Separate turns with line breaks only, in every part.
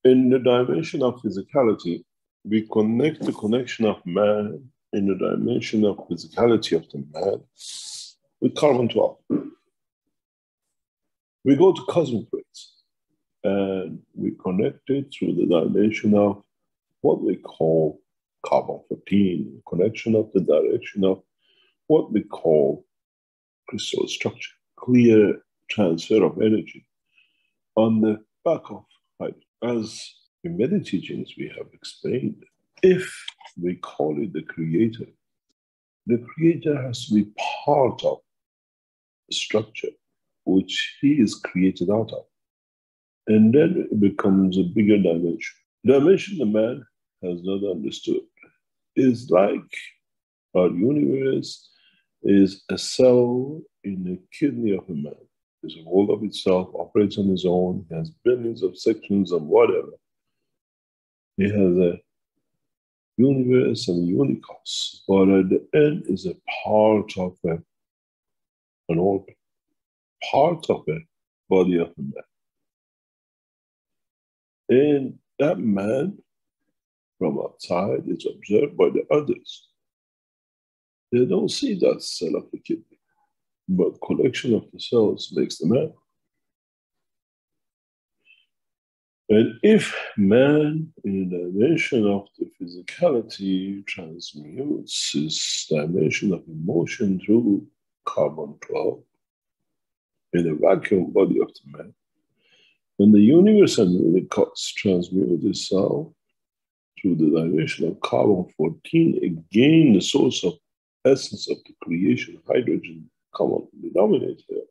In the dimension of physicality, we connect the connection of man in the dimension of physicality of the man with carbon 12. We go to cosmic rays and we connect it through the dimension of what we call carbon 14, connection of the direction of what we call crystal structure, clear transfer of energy on the back of hydrogen. As in many teachings we have explained, if we call it the creator has to be part of the structure which he is created out of. And then it becomes a bigger dimension. Dimension the man has not understood is like our universe is a cell in the kidney of a man. It's a whole of itself, operates on its own, has billions of sections and whatever. It has a universe and a unicos, but at the end is a part of an organ, part of a body of a man. And that man from outside is observed by the others. They don't see that cell of the kidney, but collection of the cells makes the man. And if man in the dimension of the physicality transmutes his dimension of emotion through carbon 12 in a vacuum body of the man, when the universe and unicos transmute itself through the dimension of carbon 14, again the source of essence of the creation, hydrogen, common denominator.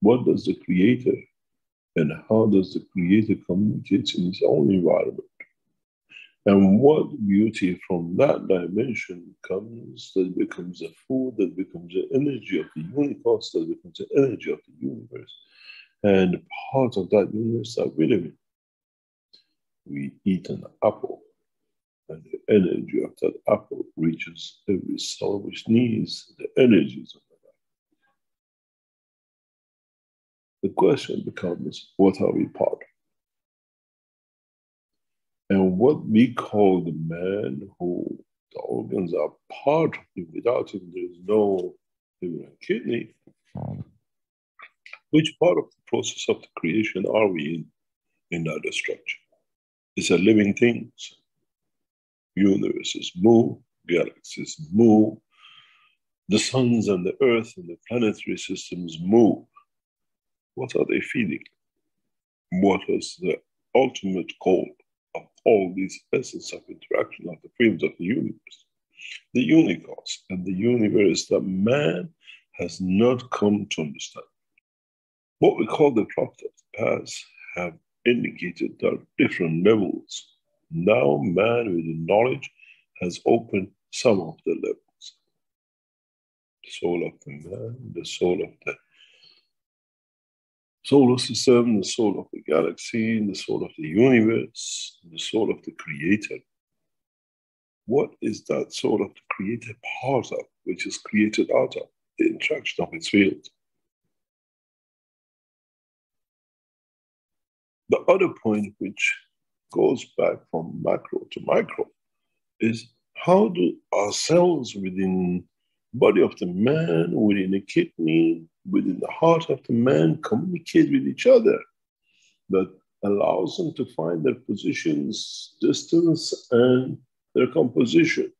What does the creator and how does the creator communicate in his own environment? And what beauty from that dimension comes that becomes a food, that becomes the energy of the unicos, that becomes the energy of the universe. And part of that universe are vitamin. We eat an apple, and the energy of that apple reaches every cell which needs the energies of that apple. The question becomes, what are we part of? And what we call the man who the organs are part of him, without him there is no liver and kidney. Which part of the process of the creation are we in that structure? It's a living thing. Universes move, galaxies move, the suns and the earth and the planetary systems move. What are they feeding? What is the ultimate goal of all these essence of interaction of the fields of the universe? The unicos and the universe that man has not come to understand. What we call the prophet of the past have indicated there are different levels. Now man with the knowledge has opened some of the levels. The soul of the man, the soul of the solar system, the soul of the galaxy, the soul of the universe, the soul of the creator. What is that soul of the creator part of, which is created out of the interaction of its field? The other point which goes back from macro to micro is how do our cells within the body of the man, within the kidney, within the heart of the man communicate with each other that allows them to find their positions, distance, and their composition.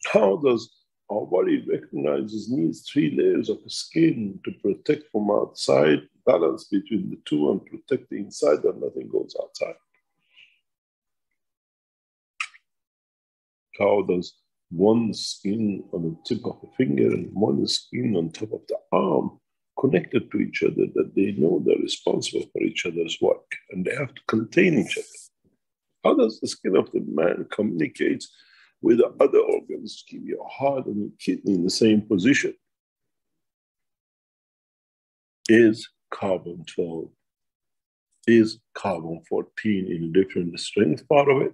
How does our body recognizes needs 3 layers of skin to protect from outside, balance between the two and protect the inside that nothing goes outside? How does one skin on the tip of the finger and one skin on top of the arm connected to each other that they know they're responsible for each other's work and they have to contain each other? How does the skin of the man communicate with the other organs to keep your heart and your kidney in the same position? Is carbon 12, is carbon 14 in a different strength part of it?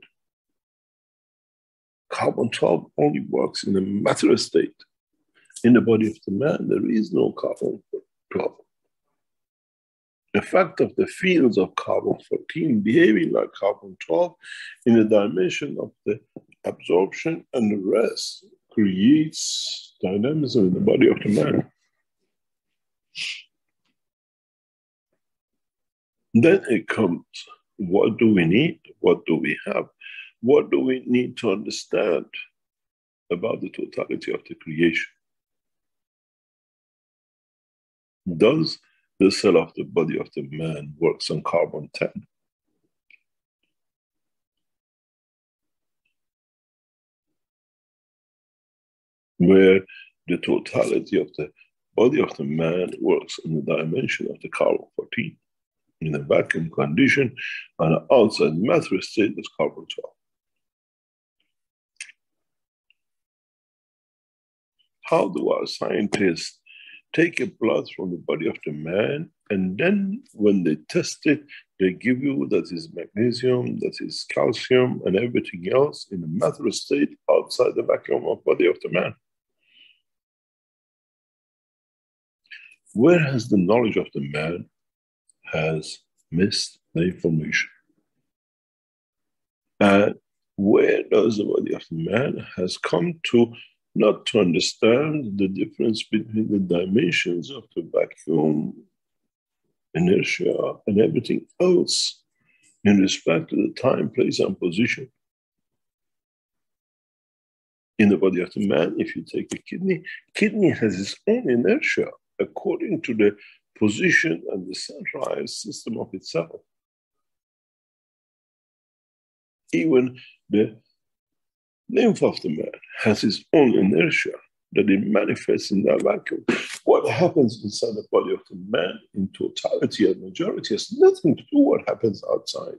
Carbon 12 only works in a matter state. In the body of the man, there is no carbon 12. effect of the fields of carbon-14 behaving like carbon-12 in the dimension of the absorption and the rest creates dynamism in the body of the man. Then it comes, what do we need? What do we have? What do we need to understand about the totality of the creation? Does the cell of the body of the man works on carbon-10? Where the totality of the body of the man works in the dimension of the carbon-14 in a vacuum condition and an outside matter state is carbon-12. How do our scientists take a blood from the body of the man, and then when they test it, they give you that is magnesium, that is calcium, and everything else in a matter state outside the vacuum of body of the man? Where has the knowledge of the man has missed the information? And where does the body of the man has come to not to understand the difference between the dimensions of the vacuum, inertia, and everything else in respect to the time, place, and position? In the body of the man, if you take a kidney has its own inertia according to the position and the centralized system of itself. Even the lymph of the man has its own inertia that it manifests in that vacuum. What happens inside the body of the man in totality and majority has nothing to do with what happens outside.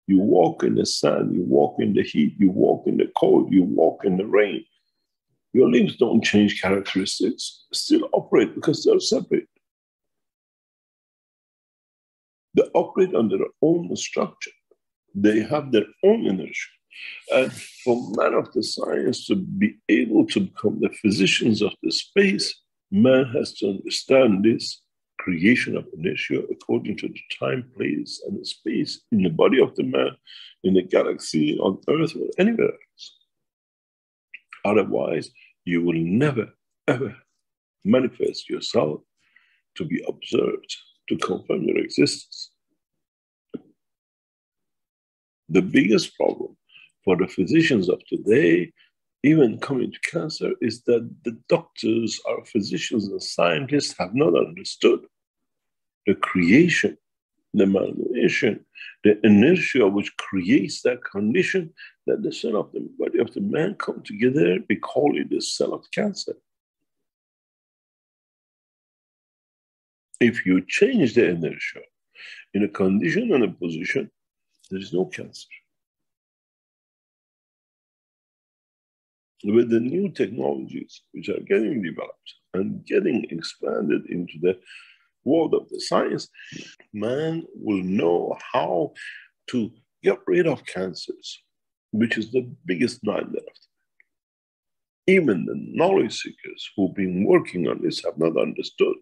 You walk in the sun, you walk in the heat, you walk in the cold, you walk in the rain. Your limbs don't change characteristics, still operate because they're separate. They operate under their own structure. They have their own inertia. And for man of the science to be able to become the physicians of the space, man has to understand this creation of inertia according to the time, place, and the space in the body of the man, in the galaxy, on Earth, or anywhere else. Otherwise, you will never, ever manifest yourself to be observed, to confirm your existence. The biggest problem for the physicians of today, even coming to cancer, is that the doctors, our physicians and scientists have not understood the creation, the manipulation, the inertia which creates that condition that the cell of the body of the man come together. We call it the cell of cancer. If you change the inertia in a condition and a position, there is no cancer. With the new technologies which are getting developed and getting expanded into the world of the science, man will know how to get rid of cancers, which is the biggest nightmare of them. Even the knowledge seekers who've been working on this have not understood.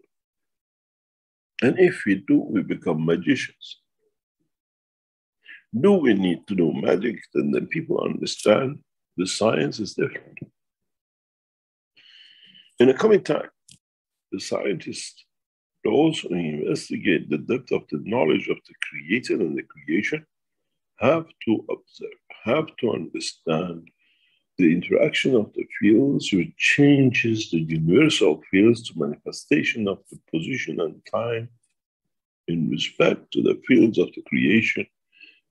And if we do, we become magicians. Do we need to do magic? Then the people understand the science is different. In the coming time, the scientists, those who investigate the depth of the knowledge of the creator and the creation, have to observe, have to understand the interaction of the fields which changes the universal fields to manifestation of the position and time in respect to the fields of the creation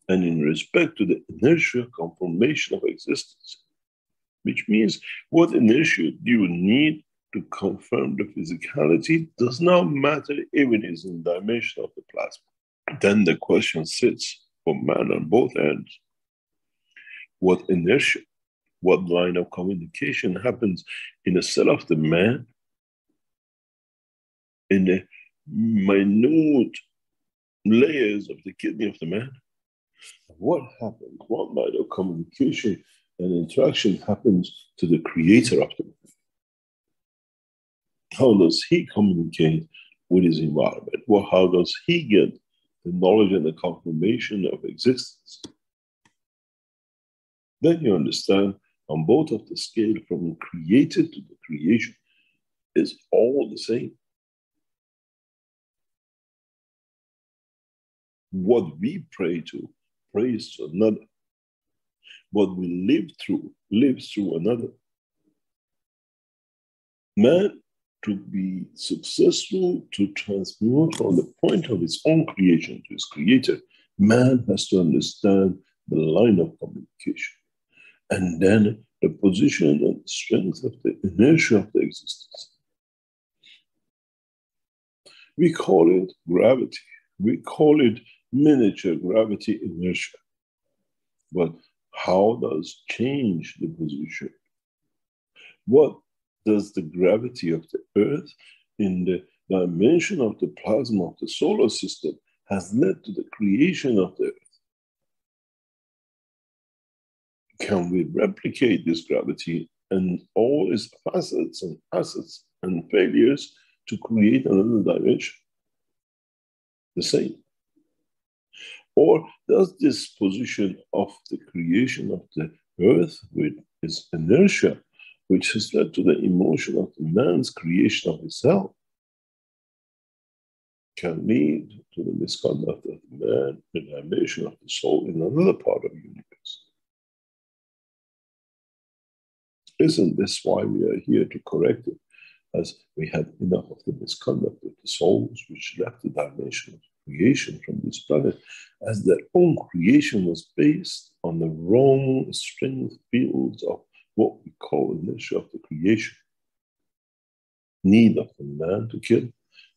and in respect to the inertia conformation of existence, which means what inertia do you need to confirm the physicality does not matter if it is in the dimension of the plasma. Then the question sits for man on both ends. What inertia, what line of communication happens in the cell of the man, in the minute layers of the kidney of the man? What happens? What line of communication and interaction happens to the creator of the man? How does he communicate with his environment? Well, how does he get the knowledge and the confirmation of existence? Then you understand on both of the scale from created to the creation is all the same. What we pray to prays to another. What we live through lives through another. Man, to be successful, to transmute from the point of his own creation to his creator, man has to understand the line of communication. And then the position and strength of the inertia of the existence. We call it gravity. We call it miniature gravity inertia. But how does change the position? What does the gravity of the Earth in the dimension of the plasma of the solar system has led to the creation of the Earth? Can we replicate this gravity and all its facets and assets and failures to create another dimension? The same. Or does this position of the creation of the Earth with its inertia, which has led to the emotion of the man's creation of himself, can lead to the misconduct of the man, the dimension of the soul in another part of the universe? Isn't this why we are here to correct it? As we had enough of the misconduct of the souls which left the dimension of creation from this planet, as their own creation was based on the wrong strength fields of what we call inertia of the creation. Need of the man to kill,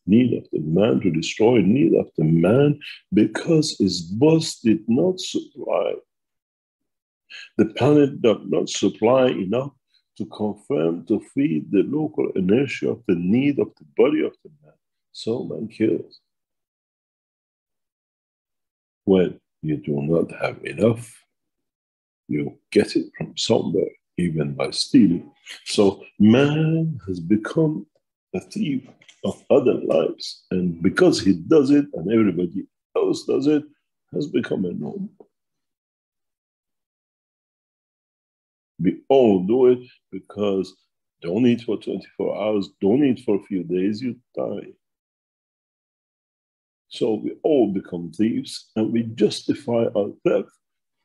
need of the man to destroy, need of the man because his boss did not supply. The planet did not supply enough to confirm, to feed the local inertia of the need of the body of the man. So man kills. When you do not have enough, you get it from somewhere, even by stealing. So man has become a thief of other lives. And because he does it and everybody else does it, has become a norm. We all do it because don't eat for 24 hours, don't eat for a few days, you die. So we all become thieves and we justify our theft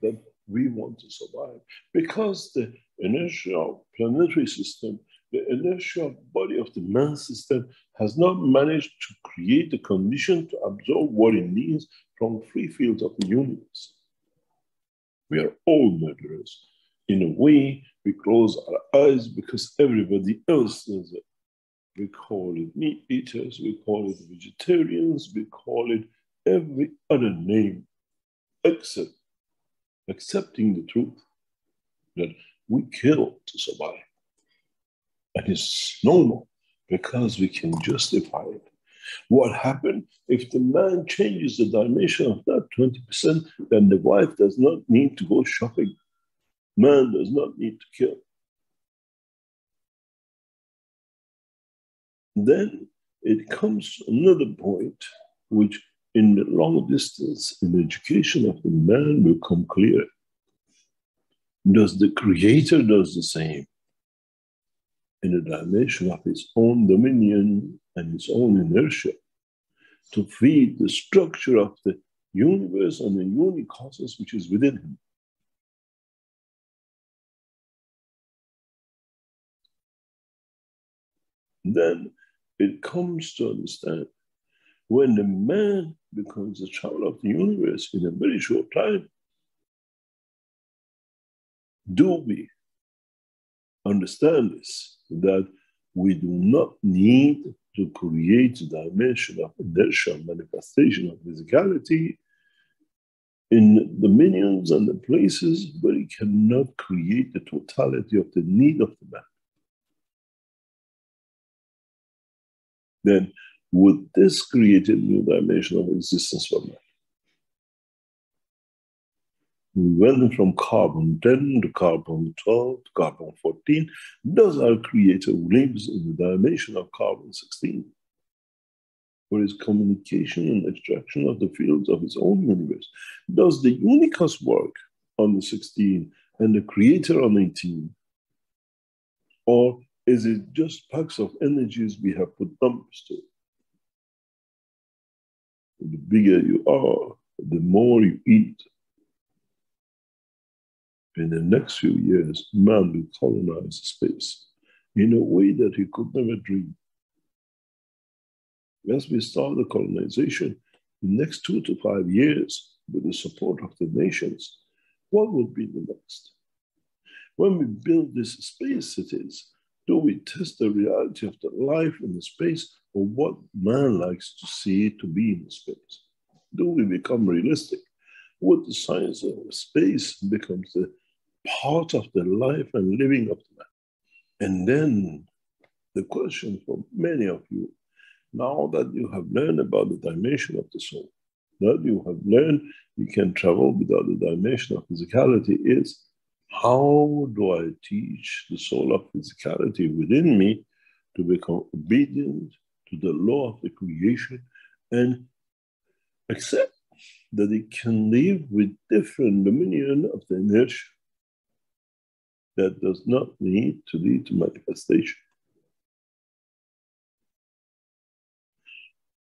that we want to survive. Because the inertial planetary system, the inertial body of the man system has not managed to create the condition to absorb what it needs from free fields of the universe. We are all murderers. In a way, we close our eyes because everybody else does it. We call it meat eaters, we call it vegetarians, we call it every other name, except accepting the truth that we kill to survive. And it's normal because we can justify it. What happened if the man changes the dimension of that 20%, then the wife does not need to go shopping. Man does not need to kill. Then it comes to another point, which in the long distance in education of the man will become clear. Does the creator does the same in the dimension of his own dominion and his own inertia to feed the structure of the universe and the unicosmos which is within him. Then it comes to understand when the man becomes a child of the universe in a very short time, do we understand this, that we do not need to create a dimension of inertia, manifestation of physicality in the dominions and the places where it cannot create the totality of the need of the man. Then would this create a new dimension of existence for man? We went from carbon 10 to carbon 12 to carbon 14. Does our creator lives in the dimension of carbon 16? for his communication and extraction of the fields of his own universe. Does the unicus work on the 16 and the creator on 18? Or is it just packs of energies we have put numbers to? The bigger you are, the more you eat. In the next few years, man will colonize space in a way that he could never dream. As we start the colonization, in the next 2 to 5 years, with the support of the nations, what will be the next? When we build these space cities, do we test the reality of the life in the space or what man likes to see to be in the space? Do we become realistic? Would the science of space becomes the part of the life and living of the man? And then the question for many of you, now that you have learned about the dimension of the soul, that you have learned you can travel without the dimension of physicality, is how do I teach the soul of physicality within me to become obedient to the law of the creation and accept that it can live with different dominion of the inertia that does not need to lead to manifestation.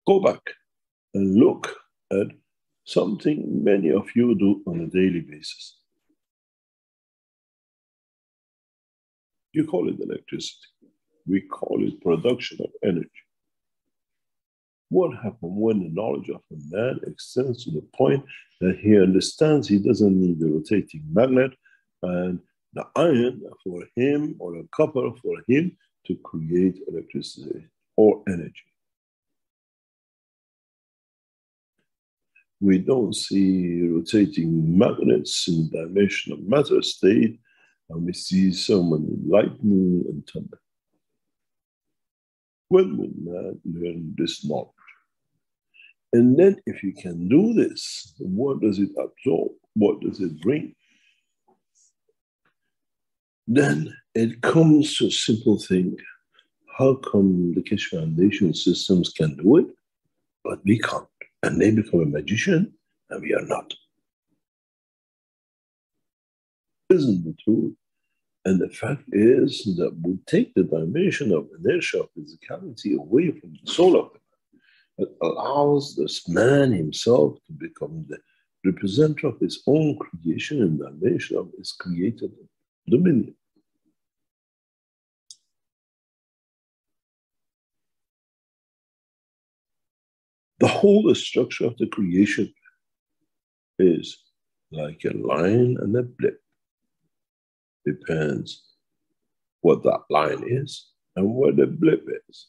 Go back and look at something many of you do on a daily basis. You call it electricity. We call it production of energy. What happens when the knowledge of a man extends to the point that he understands he doesn't need the rotating magnet and the iron for him or a copper for him to create electricity or energy? We don't see rotating magnets in the dimension of matter state, and we see so many lightning and thunder. When will man learn this knowledge? And then if you can do this, what does it absorb? What does it bring? Then it comes to a simple thing. How come the Keshe Foundation systems can do it, but we can't? And they become a magician, and we are not. Isn't the truth? And the fact is that we take the dimension of inertia of physicality away from the soul of the man. It allows this man himself to become the representative of his own creation and dimension of his created dominion. The whole structure of the creation is like a line and a blip. Depends what that line is and what the blip is.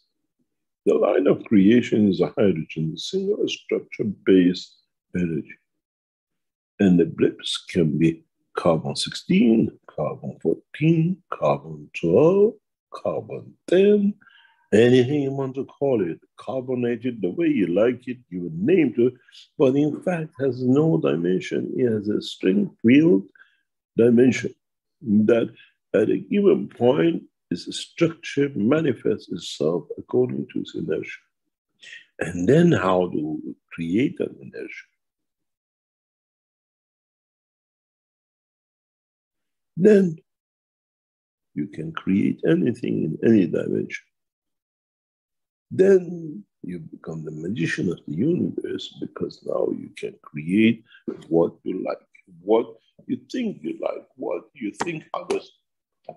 The line of creation is a hydrogen, single structure-based energy. And the blips can be carbon 16, carbon 14, carbon 12, carbon 10, anything you want to call it, carbonated, the way you like it, give a name to it, but in fact has no dimension. It has a string field dimension that at a given point is a structure manifests itself according to its inertia. And then how do we create an inertia? Then you can create anything in any dimension. Then you become the magician of the universe, because now you can create what you like, what you think you like, what you think others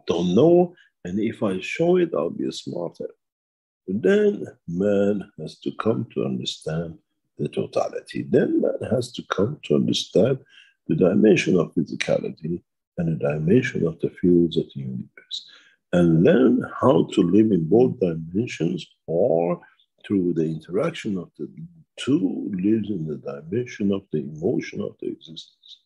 don't know. And if I show it, I'll be smarter. But then man has to come to understand the totality. Then man has to come to understand the dimension of physicality and the dimension of the fields of the universe, and learn how to live in both dimensions, or through the interaction of the two lives in the dimension of the emotion of the existence.